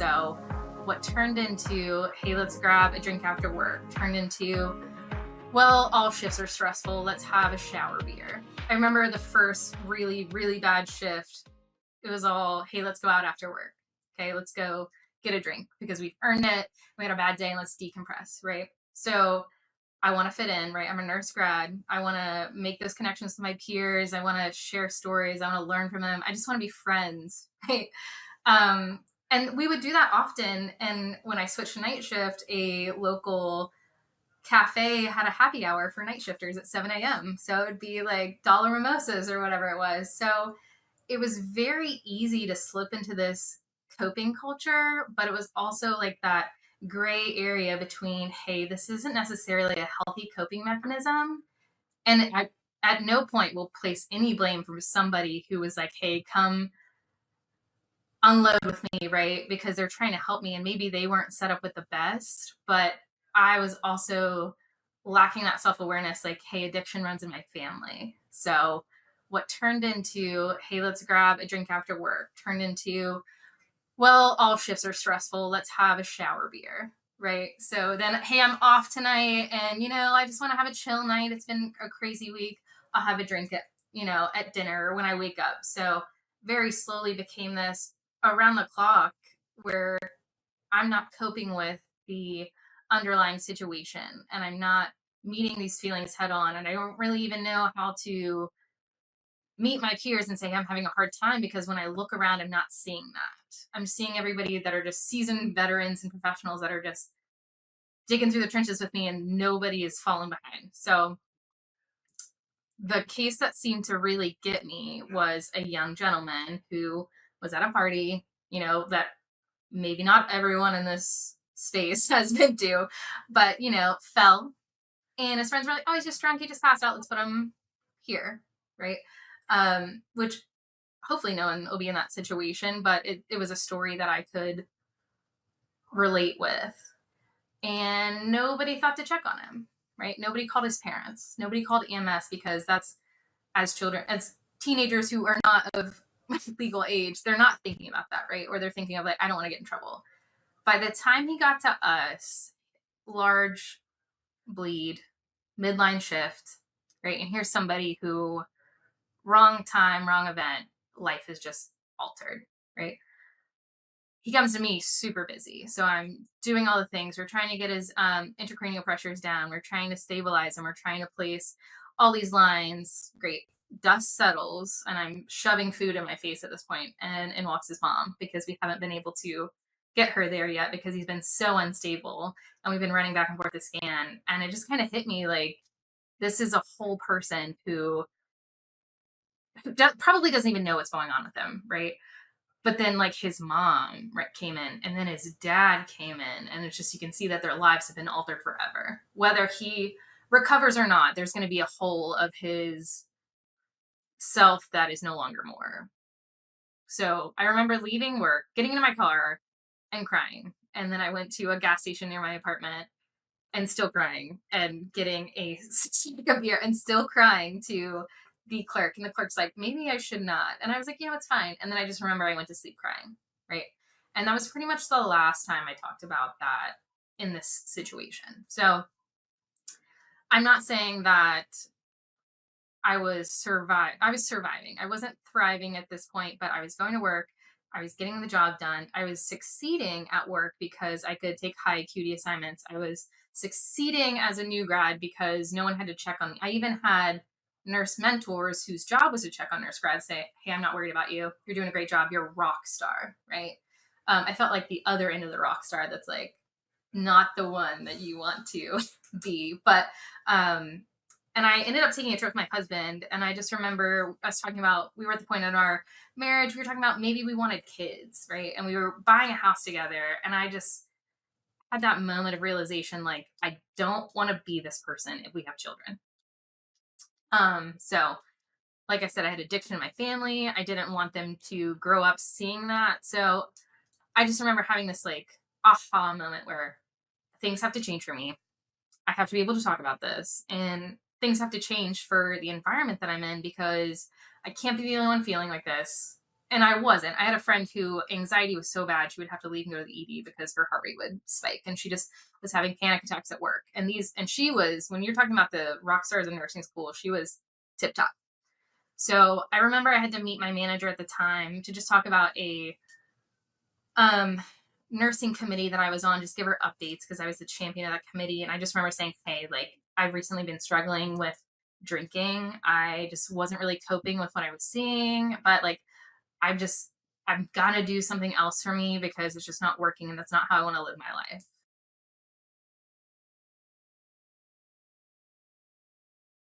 So what turned into, hey, let's grab a drink after work, turned into, well, all shifts are stressful, let's have a shower beer. I remember the first really, really bad shift, it was all, hey, let's go out after work. Okay, let's go get a drink because we've earned it. We had a bad day and let's decompress, right? So I want to fit in, right? I'm a nurse grad. I want to make those connections with my peers. I want to share stories. I want to learn from them. I just want to be friends, right? Um, and we would do that often. And when I switched to night shift, a local cafe had a happy hour for night shifters at 7 a.m. So it would be like dollar mimosas or whatever it was. So it was very easy to slip into this coping culture, but it was also like that gray area between, hey, this isn't necessarily a healthy coping mechanism. And I at no point will place any blame from somebody who was like, hey, come unload with me, right? Because they're trying to help me and maybe they weren't set up with the best, but I was also lacking that self-awareness, like, hey, addiction runs in my family. So what turned into, hey, let's grab a drink after work, turned into, well, all shifts are stressful, let's have a shower beer, right? So then, hey, I'm off tonight and, I just want to have a chill night. It's been a crazy week. I'll have a drink at dinner or when I wake up. So very slowly became this around the clock where I'm not coping with the underlying situation and I'm not meeting these feelings head on. And I don't really even know how to meet my peers and say I'm having a hard time because when I look around, I'm not seeing that. I'm seeing everybody that are just seasoned veterans and professionals that are just digging through the trenches with me and nobody is falling behind. So the case that seemed to really get me was a young gentleman who was at a party, that maybe not everyone in this space has been to, but, fell. And his friends were like, oh, he's just drunk. He just passed out. Let's put him here. Right. Which hopefully no one will be in that situation, but it was a story that I could relate with. And nobody thought to check on him, right? Nobody called his parents. Nobody called EMS because that's, as children, as teenagers who are not of legal age, they're not thinking about that, right? Or they're thinking of like, I don't want to get in trouble. By the time he got to us, large bleed, midline shift, right? And here's somebody who, wrong time, wrong event, life is just altered, right? He comes to me super busy. So I'm doing all the things. We're trying to get his intracranial pressures down. We're trying to stabilize him. We're trying to place all these lines. Great. Dust settles and I'm shoving food in my face at this point. And in walks his mom because we haven't been able to get her there yet because he's been so unstable and we've been running back and forth to scan. And it just kind of hit me like, this is a whole person who probably doesn't even know what's going on with him, right? But then like his mom came in and then his dad came in and it's just, you can see that their lives have been altered forever. Whether he recovers or not, there's going to be a hole of his self that is no longer more. So I remember leaving work, getting into my car and crying. And then I went to a gas station near my apartment and still crying and getting a stick of beer and still crying to the clerk. And the clerk's like, maybe I should not. And I was like, it's fine. And then I just remember I went to sleep crying. Right. And that was pretty much the last time I talked about that in this situation. So I'm not saying that I was surviving. I wasn't thriving at this point, but I was going to work. I was getting the job done. I was succeeding at work because I could take high acuity assignments. I was succeeding as a new grad because no one had to check on me. I even had nurse mentors whose job was to check on nurse grads, say, hey, I'm not worried about you. You're doing a great job. You're a rock star, right? I felt like the other end of the rock star that's like not the one that you want to be. But and I ended up taking a trip with my husband. And I just remember us talking about, we were at the point in our marriage, we were talking about maybe we wanted kids, right? And we were buying a house together. And I just had that moment of realization, like, I don't want to be this person if we have children. So like I said, I had addiction in my family. I didn't want them to grow up seeing that. So I just remember having this like aha moment where things have to change for me. I have to be able to talk about this and things have to change for the environment that I'm in because I can't be the only one feeling like this. And I wasn't. I had a friend who anxiety was so bad she would have to leave and go to the ED because her heart rate would spike, and she just was having panic attacks at work. And she was, when you're talking about the rock stars in nursing school, she was tip top. So I remember I had to meet my manager at the time to just talk about a um nursing committee that I was on, just give her updates because I was the champion of that committee. And I just remember saying, hey, like, I've recently been struggling with drinking. I just wasn't really coping with what I was seeing, but like I've got to do something else for me because it's just not working and that's not how I want to live my life.